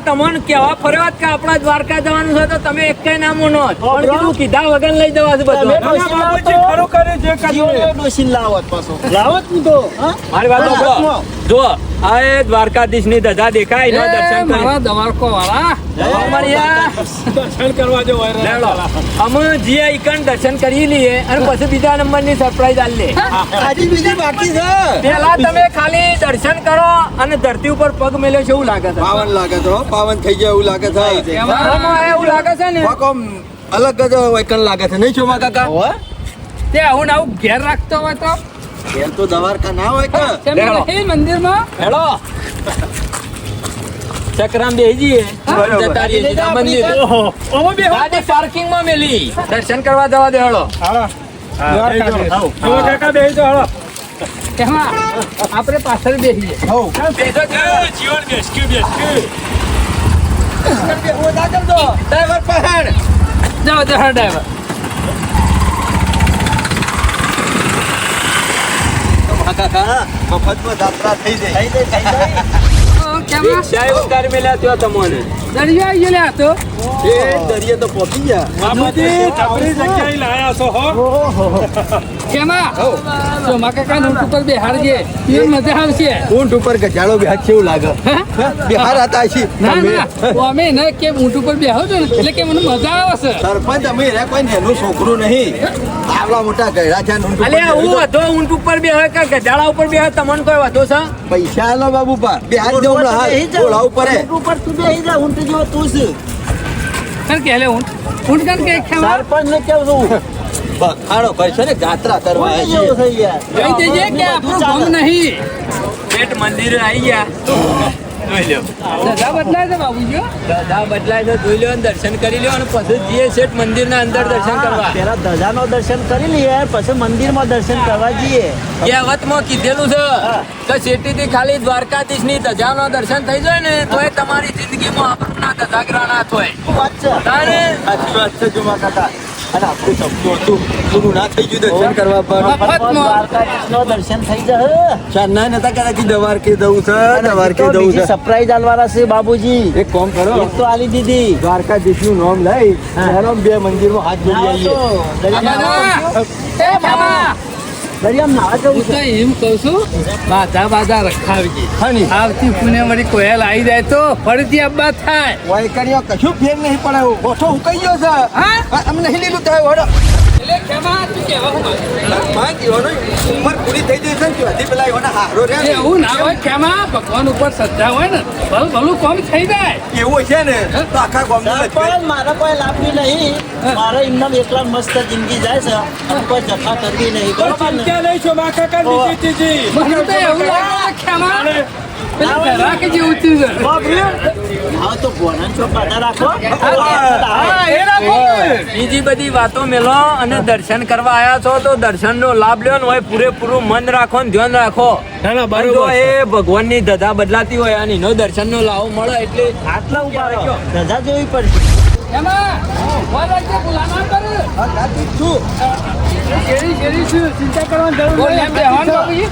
તમને કેવા ફર્યો કે આપણા દ્વારકા જવાનું છે તો તમે એક કઈ નામો નો પણ કીધું કીધા વગર લઈ જવા છે બધું. બાપુજી ખરું કરે જે કર્યું ડોશીને લાવત પાછો. લાવત હું તો મારી વાત સાંભળો. જો આ એ દ્વારકાધીશ ની ધજા દેખાય એનો દર્શન કરી મારા દ્વારકો વાળા દર્શન કરવા જો લેવડો. અમે જીએ ઈકન દર્શન કરી લઈએ અને પછી બીજા નંબર ની સરપ્રાઈઝ આલી લે. હજી બીજી બાકી છે. પેલા તમે ખાલી દર્શન કરો અને ધરતી ઉપર પગ મેલ્યો છે એવું લાગે છે. પાવન લાગે છે હો, પાવન થઈ જાય એવું લાગે છે આમાં એવું લાગે છે ને કોક આમ અલગ જ વૈકન લાગે છે નહીં ચોમા કાકા તે આવું ને આવું ઘેર રાખતો હોય તો એમ તો દ્વારકા ના હોય કે તેમ નહીં મંદિરમાં હેડો ચક્રામ બેહી જઈએ જતા રહીએ સીધા મંદિર. ગાડી પાર્કિંગ માં મેલી દર્શન કરવા જવા દે હેડો. કાકા બેસી તો હાલો એમાં આપણે પાછળ બેસીએ. બેસો જ. જીવન બેસક્યું ડ્રાઈવર પહાડ જાઓ જાઓ ડ્રાઈવર. કાકા મફતમાં જાત્રા થઈ જાય કેમાં સાહેબ ઉતારી મેલ્યા ત્યો તમને. દરિયો આવી ગયો લે આ તો. એ દરિયે તો પહોંચી ગયા બાપુજી આપણી જગ્યાએ લાયા છો હો કેમાં ચોમા કાકા ઊંટ ઉપર બેહાડજે એ મજા આવશે. ઊંટ ઉપર ગજાડો બેહાડ કેવું લાગે બિહાર હતા છે ના ના અમે ને કે ઊંટ ઉપર બેહો છો ને એટલે કે મને મજા આવે છે. સરપંચ અમે રે કોઈ નેનું છોકરું નહીં આવડા મોટા ગયડા છે ઊંટ ઉપર અલ્યા હું વધો ઊંટ ઉપર બેહે કે ગધાડા ઉપર બેહે તમને કોઈ વધો છે? પૈસા આલો બાબુ પા બિહાર જવું ના બોલાવ પડે ઉપર તું બેસી જા. ઊંટ જેવો તું છે. કણ કે લે ઊંટ કણ કે ખેમા સરપંચ ને કેવું છું. બખાડો કરશે ને જાત્રા કરવા ઊંટ આવ્યા જેવું છીએ. થઈ ગયા. કહી દેજે કે આપણું ગમ નહીં. પેટ મંદિરે આવી ગયા જોઈ લ્યો. ધજા બદલાય છે બાબુજી. ધજા બદલાય છે જોઈ લ્યો અને દર્શન કરી લ્યો અને પછી જઈએ શેઠ મંદિરના અંદર દર્શન કરવા. પેલા ધજાનો દર્શન કરી લઈએ પછી મંદિરમાં દર્શન કરવા જઈએ. કહેવતમાં કીધેલું છે કે શેઠીથી ખાલી દ્વારકાધીશની ધજાનો દર્શન થઈ જાય ને તો એ તમારી જિંદગીમાં આપણું ધજાગરા ના થાય. વાત છે. તારે સાચી વાત છે જુમા કાકા અને આપણું સપનું હતું પૂરું ના થઈ ગયું દર્શન કરવા પર દ્વારકાધીશનો દર્શન થઈ જશે. ચાંદના નતા કરા કે દવાર કે દઉં છે દવાર કે દઉં બીજી છે સરપ્રાઈઝ આલવાના છે બાબુજી. એક કામ કરો એક તો આલી દીધી. દ્વારકાધીશ નું નામ લઈ એનો બે મંદિરમાં હાથ જોડી આવીએ એ ખેમા દરિયામાં નાવા જવું હું તો એમ કહું છું બાધા બાધા રખાવજે. આવતી પુણે વળી કોયલ આવી જાય તો ફરીથી અબ્બા થાય. વાયકણીઓ કશું ફેર નહીં પડે ઓછો ઉકાઈ ગયો છે હા આમ નહીં લીલું થાય વડો એટલે ખેમા તું કેવા માં જીવાનો ઉંમર પૂરી થઈ જશે ને ત્યાંથી પેલા એવાનો હારો રે ને. એવું ના હોય ખેમા ભગવાન ઉપર શ્રદ્ધા હોય ને ભલું કોમ થઈ જાય. એવું છે ને તો આખા ગામનું લખે. પણ મારે કોઈ લાભની નહીં. મારે એમને એકલા મસ્ત જિંદગી જાય છે અને કોઈ જફા કરવી નહીં. બરોબર ને? ક્યાં લઈ છો મા કાકા બીજી ત્રીજી મને તો એવું લાગે ખેમા પેલી ધરા કે જેવું થયું છે. બાપરે. હા તો ભોનાને છો પાટા રાખો. હા, એ રાખો ને. બીજી બધી વાતો મેલો અને દર્શન કરવા આયા છો તો દર્શનનો લાભ લ્યો ને હોય પૂરેપૂરું મન રાખો ને ધ્યાન રાખો. ના ના અને જો બરોબર એ ભગવાનની ધજા બદલાતી હોય અને એનો દર્શનનો લાભ મળે એટલે આટલા ઉભા રહો. ધજા જોવી પડશે. ખેમા બોલ રાજ્ય ભૂલા ના કર. ચિંતા કરવાની જરૂર નહીં. બેહવાનું બાબુજી.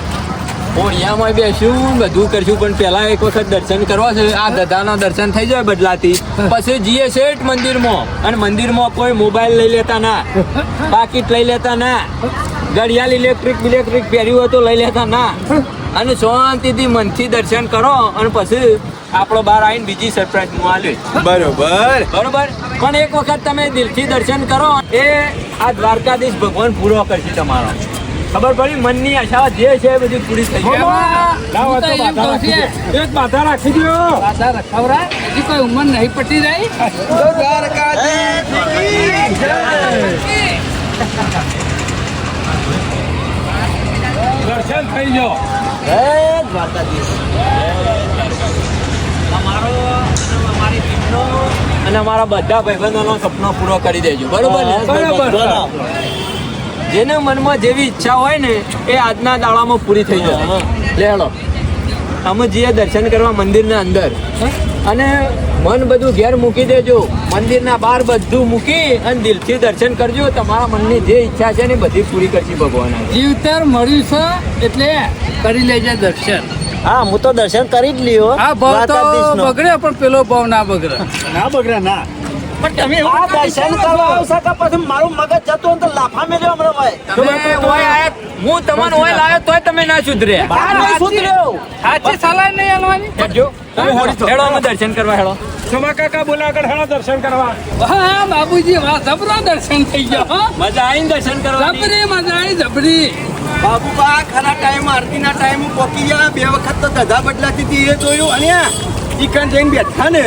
ઓળિયામાં બેસ્યું બધું કરશું પણ પેલા એક વખત દર્શન કરવા છે. આ ધજાના દર્શન થઈ જાય બદલાતી પછી જઈએ શેઠ મંદિરમાં અને મંદિરમાં કોઈ મોબાઈલ લઈ લેતા ના, પાકીટ લઈ લેતા ના, ઘડિયાળ ઇલેક્ટ્રિક પહેર્યું હોય તો લઈ લેતા ના અને શાંતિથી મનથી દર્શન કરો અને પછી આપણો બહાર આવીને બીજી સરપ્રાઈઝ હું આલ્યું. બરોબર પણ એક વખત તમે દિલથી દર્શન કરો એ આ દ્વારકાધીશ ભગવાન પૂરો કરશે તમારો. ખબર પડી મનની આશા જે છે એ બધી પૂરી થઈ ગઈ એમાં લાવો હું તો તો એમ બાધા કહું રાખી છું, દો. એક બાધા રાખી દો. પાછા રખાવરા હજી કોઈ ઉંમર નહીં પટી રહી. દર્શન થઈ જાઓ. જય દ્વારકાધીશ. અમારો અને અમારી ટીમનો અને અમારા બધા ભાઈબંધોનો સપનો પૂરો કરી દેજો બરોબર ને બરાબર. જેને મનમાં જેવી ઈચ્છા હોય ને એ આજના દાડામાં પૂરી થઈ જશે લેડો અમે જઈએ દર્શન કરવા મંદિરના અંદર અને મન બધું ઘેર મૂકી દેજો મંદિરના બહાર બધું મૂકી અને દિલથી દર્શન કરજો તમારા મનની જે ઈચ્છા છે ને એ બધી પૂરી કરશે ભગવાન જીવતર મળ્યું છે એટલે કરી લેજે દર્શન. હા હું તો દર્શન કરી જ લ્યો આ ભાવ તો દ્વારકાધીશનો. બગડે પણ પેલો ભાવ ના બગડે. ના બગડે ના. પણ તમે આ દર્શન કરવા આવશો કે પછી મારું મગજ જતું હોય તો લાફા મેલ્યો હમણાં ભાઈ. તમે ઓય આયા હું તમને ઓય લાવ્યો તોય તમે ના સુધર્યા બહાર નહીં સુધર્યો. સાચી સલાહ નહીં આલવાની. હેડજો હેડો અમે દર્શન કરવા હેડો સોમા કાકા બોલા આગળ હેડો દર્શન કરવા. હા બાબુજી વાહ જબરો દર્શન થઈ ગયો હો. મજા આવીને દર્શન કરવાની જબરી મજા આવી જબરી. બાબુબા ખરા ટાઈમ આરતીના ટાઈમ પોકી ગયા 2 વખત તો ધજા બદલાતી હતી એ જોયું અને ચિકન જઈને બેઠા ને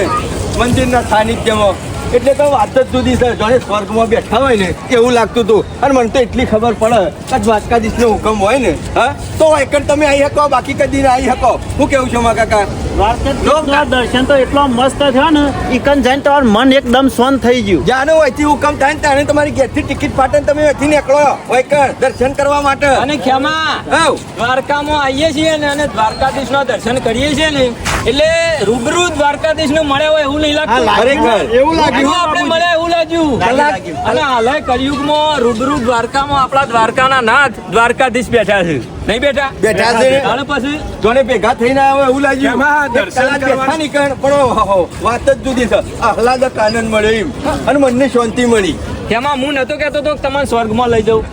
મંદિરના સાનિધ્યમાં એટલે તો વાત જ જુદી છે જાણે સ્વર્ગમાં બેઠા હોય ને એવું લાગતું હતું અને મને તો એટલી ખબર પડે કે દ્વારકાધીશનો હુકમ હોય ને હા તો એકણ તમે આવી શકો બાકી કદી ના આવી શકો હું કેવું છું મા કાકા દ્વારકાધીશના દર્શન તો એટલો મસ્ત થયો ને ઈકન જઈને તમારું મન એકદમ શાંત થઈ ગયું. જાનો અહીંથી હુકમ થાય ને ત્યારે તમારી ઘેરથી ટિકિટ પાટે ને તમે અહીંથી નીકળો વૈકણ દર્શન કરવા માટે અને ખેમા આવ દ્વારકામાં આવીએ છીએ ને અને દ્વારકાધીશના દર્શન કરીએ છીએ ને એટલે રૂબરૂ દ્વારકાધીશ નું મળે હોય એવું નહીં લાગતું ખરેખર એવું લાગ્યું આપણે મળે એવું લાગ્યું અને હાલે કળિયુગમાં રૂબરૂ દ્વારકામાં આપણા દ્વારકાના નાથ દ્વારકાધીશ બેઠા છે નહીં બેઠા બેઠા છે. અને પછી જોને ભેગા થઈને આવે એવું લાગ્યું એમાં એક દર્શન કલાક કરવા- બેઠા નીકળ પણ ઓહો, વાત જ જુદી છે આહલાદક આનંદ મળ્યો એમ અને મનને શાંતિ મળી તેમાં હું નતો કહેતો તો કે તમને સ્વર્ગમાં લઈ જાઉં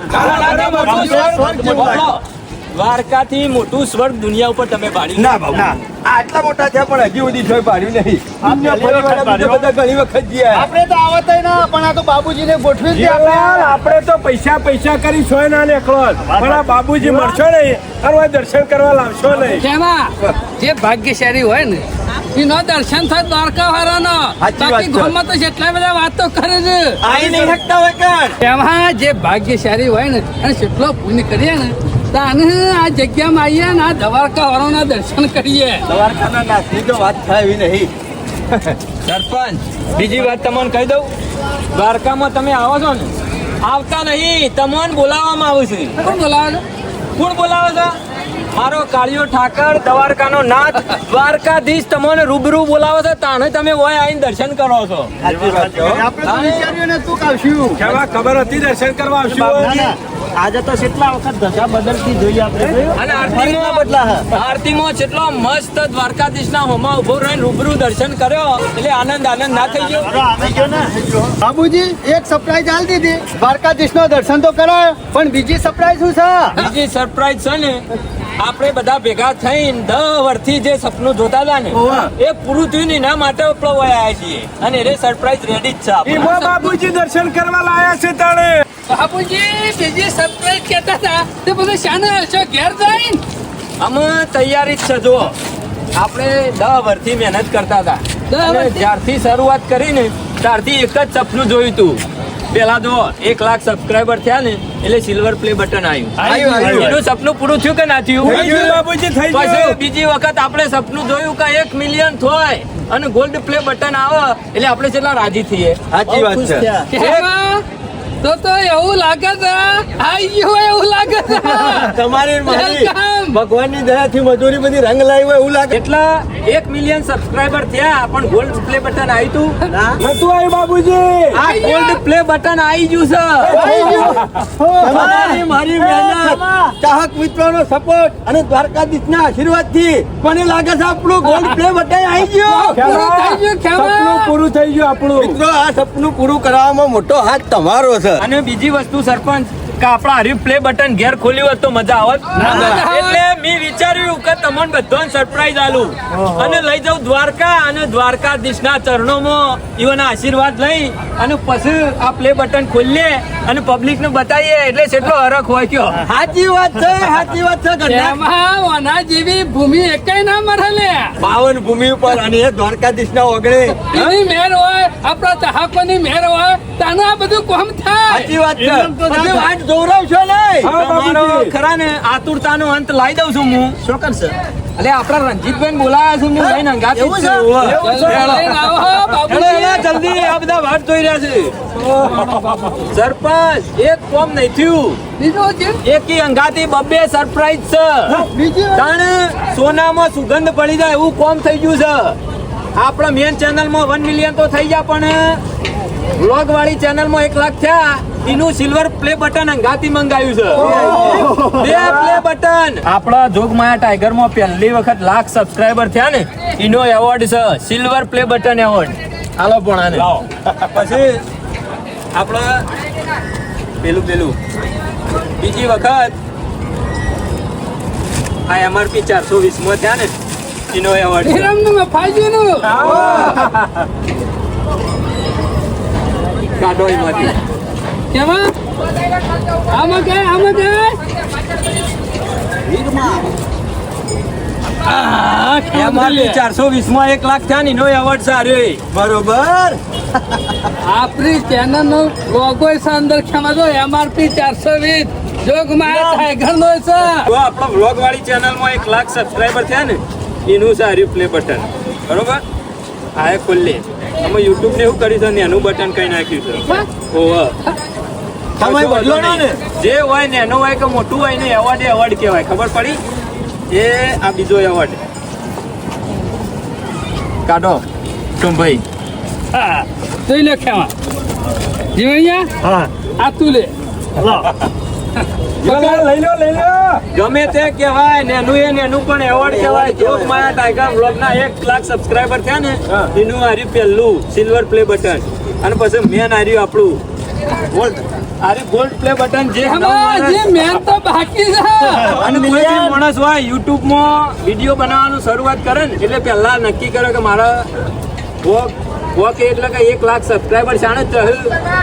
દ્વારકાથી મોટું સ્વર્ગ દુનિયા ઉપર તમે પાડી ના બાબુ આટલા મોટા છે પણ હજી સુધી જોઈ પાડ્યું નહીં દુનિયા પહેલી વખત ફરીવાળા બીજા પાડ્યું. બધા ઘણી વખત ગયા આપણે તો આવત ના પણ આ તો બાબુજીને ગોઠવી જ દે જીવલાલ, આપણે તો પૈસા કરી સોય ના નીકળો પણ આ બાબુજી મળશો નહીં અને ઓય દર્શન કરવા લાવશો નહીં. જેમાં જે ભાગ્યશાળી હોય ને એનો દર્શન થાય દ્વારકા વાળાનો. સાચી વાત બાકી છે. ગામમાં તો જેટલા બધા વાતો કરે છે આઈ નહીં શકતા હોય કણ એમાં જે ભાગ્યશાળી હોય ને અને જેટલો પુણ્ય કરીએ ને તો આને આ જગ્યામાં આવીએ ને આ દ્વારકા વાળાના દર્શન કરીએ. દ્વારકાના નાથની તો વાત થાય એવી નહીં સરપંચ બીજી વાત તમને કહી દઉં દ્વારકામાં તમે આવો છો ને આવતા નહીં તમને બોલાવવામાં આવે છે કોણ બોલાવે છે? કોણ બોલાવે છે મારો કાળિયો ઠાકર દ્વારકાનો નાથ દ્વારકાધીશ તમને રૂબરૂ બોલાવે છે તાણે તમે ઓય આવીને દર્શન કરો છો સાચી વાત છે હો. આપણે તો વિચાર્યું ને તું કાવશું કેવા ખબર હતી દર્શન કરવા આવશું ના, ના. આજે તો કેટલા વખત ધજા બદલતી જોઈએ આપણે જોયું? અને ફરીના બદલા હે. આરતીમાં જેટલો મસ્ત દ્વારકાધીશના હોમાં ઉભો રહીને રૂબરૂ દર્શન કર્યો એટલે આનંદ ના થઈ ગયો મારો આવી ગયો ને બાબુજી એક સરપ્રાઈઝ આલ દીધી દ્વારકાધીશ નો દર્શન તો કરાય પણ બીજી સરપ્રાઈઝ શું છે બીજી સરપ્રાઈઝ છે ને આપણે બધા ભેગા થઈને 10 વર્ષથી જે સપનું જોતા હતા ને એ પૂરું થયું ને એના માટે આપણે આવ્યા છીએ અને એ સરપ્રાઈઝ રેડી જ છે આપણે. એમાં બાબુજી દર્શન કરવા લાયા છે તાણે બાપુજી બીજી સરપ્રાઈઝ કહેતા હતા તે બધું શાને હશો ઘેર જઈને? અમે તૈયારી જ છે જો આપણે 10 વર્ષથી મહેનત કરતા હતા 10 અને વર્ષથી? જ્યારથી શરૂઆત કરીને ત્યારથી એક જ સપનું જોયું હતું પેલા જો 1 લાખ સબસ્ક્રાઇબર થયા ને એટલે સિલ્વર પ્લે બટન આવ્યું એનું સપનું પૂરું થયું કે ના થઈ ગયું થયું બાબુજી થઈ પછી ગયું બીજી વખત આપણે સપનું જોયું કે 1 મિલિયન થાય અને ગોલ્ડ પ્લે બટન આવે એટલે આપણે કેટલા રાજી થઈએ સાચી વાત ખુશ છે થયા. એમાં તો એવું લાગે છે આઈ ગયું હોય એવું લાગે છે. તમારી ને મારી Welcome. ભગવાનની દયાથી મજૂરી બધી રંગ લાવી હોય એવું લાગે એટલા 1 મિલિયન સબસ્ક્રાઇબર થયા પણ ગોલ્ડ પ્લે બટન આવ્યું હતું નતું આવ્યું બાબુજી આ ગોલ્ડ પ્લે બટન આવી ગયું છે તમારી મારી મહેનત ચાહક મિત્રોનો સપોર્ટ અને દ્વારકાધીશના આશીર્વાદથી મને લાગે છે આપણું ગોલ્ડ પ્લે બટન આવી ગયો પૂરું થઈ ગયું ખેમા. સપનું પૂરું થઈ ગયું આપણું મિત્રો આ સપનું પૂરું કરવામાં મોટો હાથ તમારો છે અને બીજી વસ્તુ સરપંચ કે આપણા હરીફ પ્લે બટન ઘેર ખોલ્યું હોત તો મજા આવત મજા આવત. એટલે મેં વિચાર્યું કે તમને બધાને સરપ્રાઈઝ આલું અને લઈ જાઉં દ્વારકા અને દ્વારકાધીશના ચરણોમાં ઈવોના આશીર્વાદ લઈ અને પછી આ પ્લે બટન ખોલીએ અને પબ્લિકને બતાવીએ એટલે કેટલો હરખ હોય કયો. સાચી વાત છે ગઢડા. એમાં ઓના જેવી ભૂમિ એકેય ના મરે લે. પાવન ભૂમિ ઉપર અને એ દ્વારકાધીશના ઓગણે એની મહેર હોય, આપણા ચાહકોની મહેર હોય, તાનું આ બધું કોમ થાય. સાચી વાત છે. પછી વાત જોવરાવશો નહીં. હા, તમારો બાપુજી. ખરા ને આતુરતાનો અંત લાવી દઉં છું હું. શું કરશે? એટલે આપણા રણજીતભાઈ બોલાયા છે હું લઈને હંગાતી જ એવું છું. છે? હોવે. લઈને આવો, બાબુજી. હેલો, હેલો, જલ્દી આ બધા વાટ જોઈ રહ્યા છે. સરપંચ એક કોમ નહીં થયું. બીજું જે એકી અંગાતી બબ્બે સરપ્રાઈઝ છે. બીજી વાત? તાણે સોનામાં સુગંધ પડી જાય એવું કોમ થઈ ગયું છે. આપણા મેન ચેનલમાં 1 મિલિયન તો થઈ ગયા પણ વ્લોગ વાળી ચેનલમાં 1 લાખ થયા. એનું સિલ્વર પ્લે બટન અંગાતી મંગાવ્યું છે. 2 પ્લે બટન. આપણા જોગમાયા ટાઈગરમાં પહેલી વખત લાખ સબસ્ક્રાઇબર થયા ને એનો એવોર્ડ છે સિલ્વર પ્લે બટન એવોર્ડ. હાલો પણ આને પછી આપણા પેલું બીજી વખત આ એમઆરપી 420 માં થયા ને એનો એવોર્ડ છે. હિરમનું મફાજીનું. કાઢો એમાંથી. કેમાં? આમાં કઈ? એમઆરપી 420 માં 1 લાખ થયા ને એનો એવોર્ડ છે. અરે બરોબર. આપણી ચેનલ નો લોગો છે અંદર ખેમાં જો MRP 420 જોગમાયા ટાઈગર નો છે. તો આપણા વ્લોગ વાળી ચેનલમાં 1 લાખ સબસ્ક્રાઇબર થયા ને એનું છે આર્યું પ્લે બટન. બરોબર આ એ ખુલ્લે અમે યુટ્યુબ ને એવું કર્યું છે ને એનું બટન કઈ નાખ્યું છે. ઓહો તમે બદલો ને. જે હોય ને એનો હોય કે મોટું હોય ને એવોર્ડ કહેવાય. ખબર પડી? એ આ બીજો એવોર્ડ કાઢો ભાઈ. હા, જોઈ લે ખેમાં. જીવણિયા હા આ તું લે. લઈ લો ગમે તે કહેવાય નેનું પણ એવોર્ડ કહેવાય. જોગમાયા ટાઈગર વ્લોગ ના 1 લાખ સબસ્ક્રાઇબર થયા ને એનું આર્યું પહેલું સિલ્વર પ્લે બટન અને પછી મેન આર્યું આપણું ગોલ્ડ પ્લે બટન જે એમાં જે મેન તો બાકી છે. અને કોઈ બી માણસ હોય યુટ્યુબ માં વિડીયો બનાવવાનું શરૂઆત કરે ને એટલે પહેલા નક્કી કરે કે મારા વોક એટલે કે 1 લાખ સબસ્ક્રાઇબર શાણે જ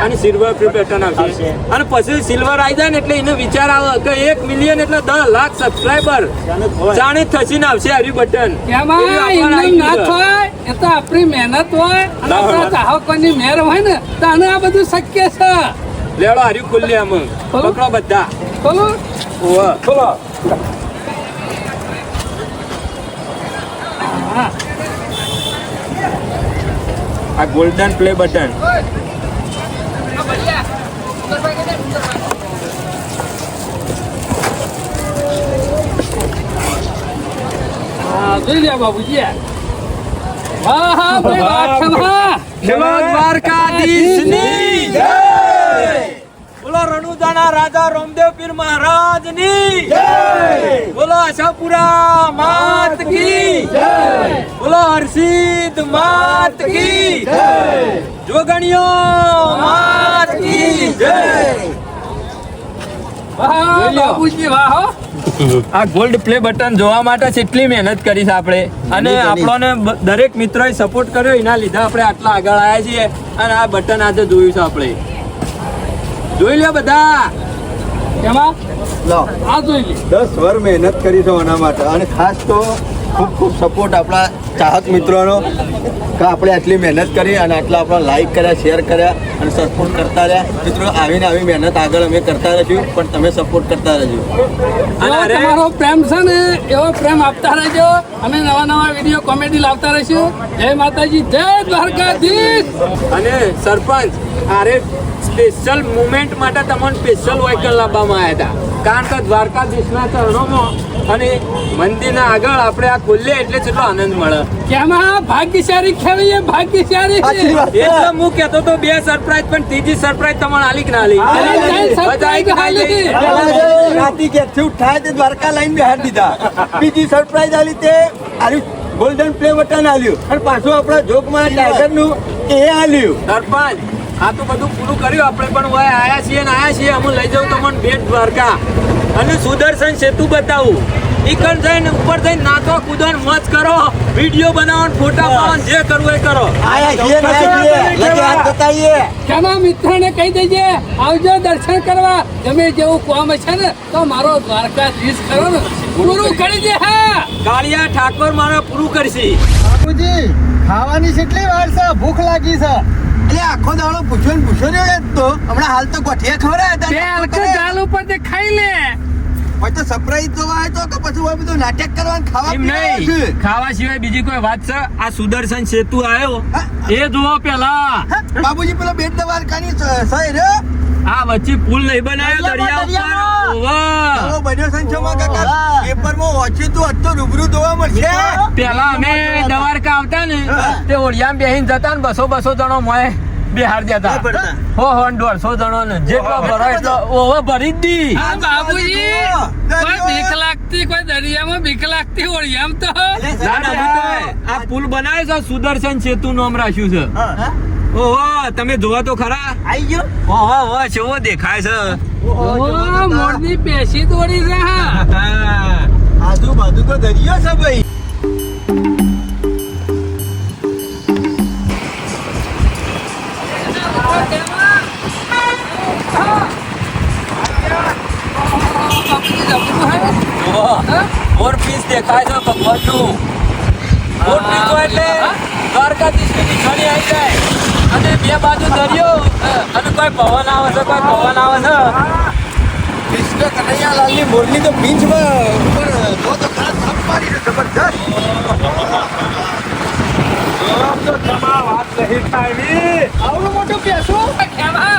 અને સિલ્વર પ્લે બટન આવશે અને પછી સિલ્વર આવી જાય ને એટલે એને વિચાર આવે કે 1 મિલિયન એટલે 10 લાખ સબસ્ક્રાઇબર શાણે થશે ને આવશે આર્યું બટન. એમાં એમનેમ ના થાય. એ તો આપણી મહેનત હોય અને આપણા ચાહકોની મહેર હોય ને તો આને આ બધું શક્ય છે. લેવડો હાર્યું ખુલ્લે આમ પકડો બધા. બોલો. ઓહો. બોલો આ ગોલ્ડન પ્લે બટન હા, જોઈ લે બાબુજી. હા હા ભાઈ વાત છે હા. બોલો દ્વારકાધીશની જય. બોલો રણુદાના રાજા રામદેવ પીર મહારાજની જય. બોલો આશાપુરા માત કી જય. બોલો હર્ષિદ માત કી જય. જોગણીઓ માત કી જય. વાહ બાબુજી વાહ હો. આ ગોલ્ડ પ્લે બટન જોવા માટે કેટલી મહેનત કરી છે આપણે અને આપણને દરેક મિત્રોએ સપોર્ટ કર્યો એના લીધે આપણે આટલા આગળ આવ્યા છીએ અને આ બટન આજે જોયું છે આપણે. જોઈ લે બધા. એમાં લો આ જોઈ લે. 10 વર્ષ મહેનત કરી છે આના માટે અને ખાસ તો ખૂબ સપોર્ટ આપણા ચાહક મિત્રોનો કે આપણે આટલી મહેનત કરી અને આટલા આપણા લાઈક કર્યા શેર કર્યા અને સપોર્ટ કરતા રહ્યા. મિત્રો આવી મહેનત આગળ અમે કરતા રહીશું પણ તમે સપોર્ટ કરતા રહેજો. અને એવો અરે તમારો પ્રેમ છે ને એવો પ્રેમ આપતા રહેજો. અમે નવા વિડીયો કોમેડી લાવતા રહીશું. જય માતાજી, જય દ્વારકાધીશ. અને સરપંચ આરે સ્પેશિયલ મુમેન્ટ માટે તમને સ્પેશિયલ વ્હીકલ લાવવામાં આવ્યા હતા કારણ કે દ્વારકાધીશના ચરણોમાં અને મંદિરના આગળ આપણે આ ખોલીએ એટલે કેટલો આનંદ મળે. કેમાં ભાગ્યશાળી ખેવીએ ભાગ્યશાળી છે. એટલે હું કહેતો તો 2 સરપ્રાઈઝ પણ ત્રીજી સરપ્રાઈઝ તમને આલી કે ના આલી? સરપ્રાઈઝ આલી. રાતી ક્યાંથી ઉઠાય તે દ્વારકા લાઈન બહાર દીધા. બીજી સરપ્રાઈઝ આલી તે ગોલ્ડન પ્લે બટન આલ્યું અને પાછું આપણા જોગમાં ટાઈગરનું એ આલ્યું. સરપંચ આ તો બધું પૂરું કર્યું આપણે પણ હવે આયા છીએ અમે લઈ જાઉં તમને બેટ દ્વારકા અને સુદર્શન સેતુ બતાવું. ઈકણ જઈને ઉપર જઈને નાચો કૂદો ને મોજ કરો, વિડીયો બનાવો ને ફોટા પાડો ને જે કરવું એ કરો. કેના મિત્રને કહી દેજે આવજો દર્શન કરવા. ગમે જેવું કોમ છે ને તો મારો દ્વારકાધીશ કરો ને પૂરું કરી દે. હા કાળિયા ઠાકોર મારા પૂરું કરશે. બાપુજી ખાવાની કેટલી વાર છે? ભૂખ લાગી છે. એટલે આખો દાડો પૂછ્યો ને પૂછ્યો ને તો હમણાં હાલ તો ગોઠિયા ખવડાયા બે હતા. હલકે ગાલ ઉપર તે ખાઈ લે. પછી તો સરપ્રાઈઝ જોવા આવ્યો તો કે પછી હવે બધું નાટક કરવાનું ખાવા એમ પીવાનું નહીં, છે? ખાવા સિવાય બીજી કોઈ વાત છે? આ સુદર્શન સેતુ આવ્યો એ જુઓ પેલા. હા, બાબુજી પેલો બેટ દ્વારકાની સહી રે આ વચ્ચે પુલ નહીં બનાવ્યો દરિયા ઉપર. ઓવા. નવો બન્યો સંચોમાં કાકા પેપરમાં વાંચ્યું તું અત્તો રૂબરૂ જોવા મળશે. પેલા અમે દ્વારકા આવતા ને તે ઓળિયામાં બેહીને જતા ને 200 જણો મોય બિહાર જતા. હો 150 જણો ને જેટલો ભરો એટલો ઓવો ભરી જ દી. હા બાબુજી કોઈ બીક લાગતી, કોઈ દરિયામાં બીક લાગતી ઓળિયામ તો. આ પુલ બનાવ્યો છે સુદર્શન સેતુ નામ રાખ્યું છે. ઓહો તમે જોવા તો ખરા. આવી ગયો ઓહો ઓહો કેવો દેખાય છે. ઓહો, મોરની પેશી દોરી છે. હા આજુબાજુ તો દરિયો છે ભાઈ. મોર પીસ દેખાય છે ભગવાનનું. મોર પીસ હોય એટલે દ્વારકાધીશની નિશાની આવી જાય. અને બે બાજુ દરિયો અને કોઈ પવન આવે છે, કોઈ પવન આવે છે. કૃષ્ણ કનૈયાલાલની મોરની તો પીંછમાં ઉપર જો તો ખરા થપ મારી છે જબરદસ્ત. આવડું મોટું પેશું ખેમા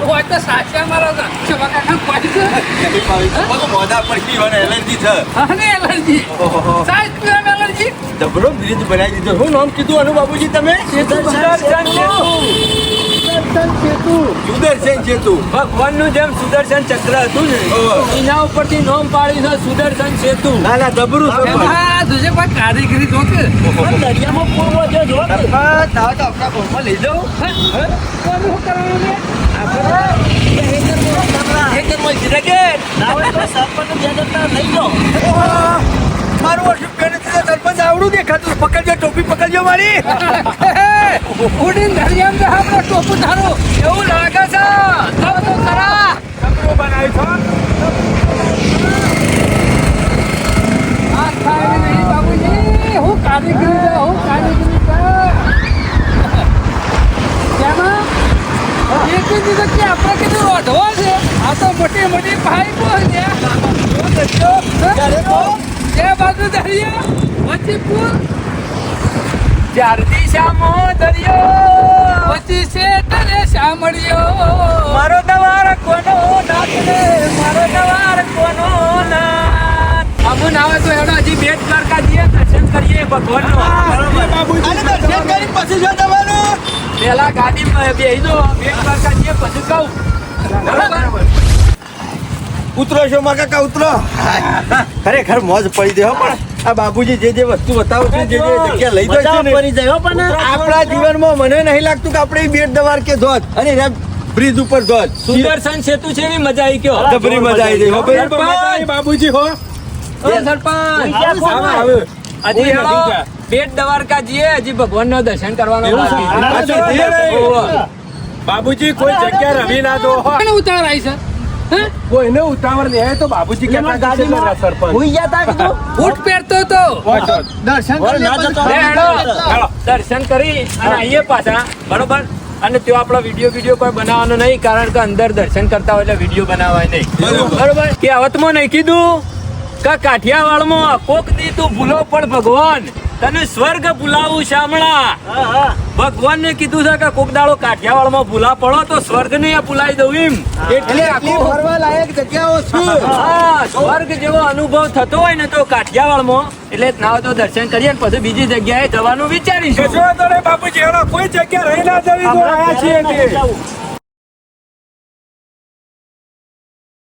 હોય તો સાચા મારો શોભા કાકા કોઈ છે. મોઢા પર પીવાની એલર્જી છે. અને એલર્જી સાચ પીવામાં એલર્જી. જબરો બ્રિજ બનાવી દીધો. શું નામ કીધું આનું બાબુજી તમે? સુદર્શન સેતુ. સુદર્શન સેતુ. ભગવાનનું જેમ સુદર્શન ચક્ર હતું ને એના ઉપરથી નામ પાડ્યું છે સુદર્શન સેતુ. ના ના જબરું છે પણ. એમાં જોજે કોઈ કારીગરી જો કે દરિયામાં પૂર્વ છે જો તાવ તો આપણા ગામમાં લઈ જાઓ. ખેતરમાં જીરાગે. ના હોય તો સરપંચ બે જતા લઈ જાઓ. મારું વર્ષ પહેલેથી તો સરપંચ આવડું દેખાતું. પકડજો, ટોપી પકડજો મારી. ઉડીને દરિયામાં તો આપણે ટોપું ધારો એવું લાગે છે. તો ખરા આ થાય નહીં બાબુજી. હું કારીગરી છે, હું કારીગરી છે. તેમાં એક જ દીધું કે આપણે કીધું રોઢવો છે. આ તો મોટી મોટી પાઇપો છે. બે બાજુ દરિયા વચ્ચે પુલ ચારથી શામો દરિયો વચ્ચે છે તને સાંભળ્યો. મારો દવાર કોનો નાથ રે, મારો દવાર કોનો નાથ. આવું ના હોય તો એનો હજી બેટ દ્વારકા જઈએ દર્શન કરીએ ભગવાનનો. અને દર્શન કરી પછી શું તમારું? પેલા ગાડીમાં બેસી દો, બેટ દ્વારકા જઈએ પછી કહું. બરાબર? ઉતરો છો માં કાકા ઉતરો. ખરેખર મોજ પડી દે હો. પણ આ બાબુજી જે વસ્તુ બતાવું છું, જે જગ્યા લઈ જાય છે મજા ને, પડી જાય હો પણ આપણા જીવનમાં મને નહીં લાગતું કે આપણે બેટ દ્વારકે જોત અને બ્રિજ ઉપર જોત. સુદર્શન સેતુ છે એવી મજા આવી ગયો. જબરી મજા આવી જાય હો ભાઈ. સરપંચ! બાબુજી હો ઓ સરપંચ! આવે. હજી હેડો, બેટ દ્વારકા જઈએ, હજી ભગવાનનો દર્શન કરવાનો બાકી છે. પાછું ધીરે. ઓહો. બાબુજી કોઈ જગ્યા રમી ના દો હો. કોને ઉતાર આવી છે? હે? કોઈને ઉતાવળ નહીં હોય તો બાબુજી એમાં કહેતા હશે ગાડીમાં મારા સરપંચ. હુઈ ગયા તા કીધું બૂટ પહેરતો હતો. દર્શન ઓય, કરી ના લે જતો. પછી. લે હેડો, દર્શન કરી અને આવીએ પાછા. બરોબર? અને ત્યાં આપણો વિડીયો કોઈ બનાવવાનો નહીં, કારણ કે અંદર દર્શન કરતા હોય એટલે વિડીયો બનાવવાય નહીં. બરોબર? કે આવતમાં નહીં કીધું કે કાઠિયાવાડમાં કોક દી તું ભૂલો પણ ભગવાન તને સ્વર્ગ ભૂલાવું શામળા. ભગવાનને કીધું છે કે કોક દાડો કાઠિયાવાડમાં ભૂલા પડો તો સ્વર્ગ ને ભૂલાઈ દઉં એમ. એટલે એટલી આખું ફરવા લાયક જગ્યાઓ છે. હા, સ્વર્ગ જેવો અનુભવ થતો હોય ને તો કાઠિયાવાડમાં એટલે ના હોય તો દર્શન કરીએ ને પછી બીજી જગ્યાએ જવાનું વિચારીશું. કશો વાંધો નહીં બાબુજી હેડો. કોઈ જગ્યા રહી ના જવી તો આયા છીએ તે.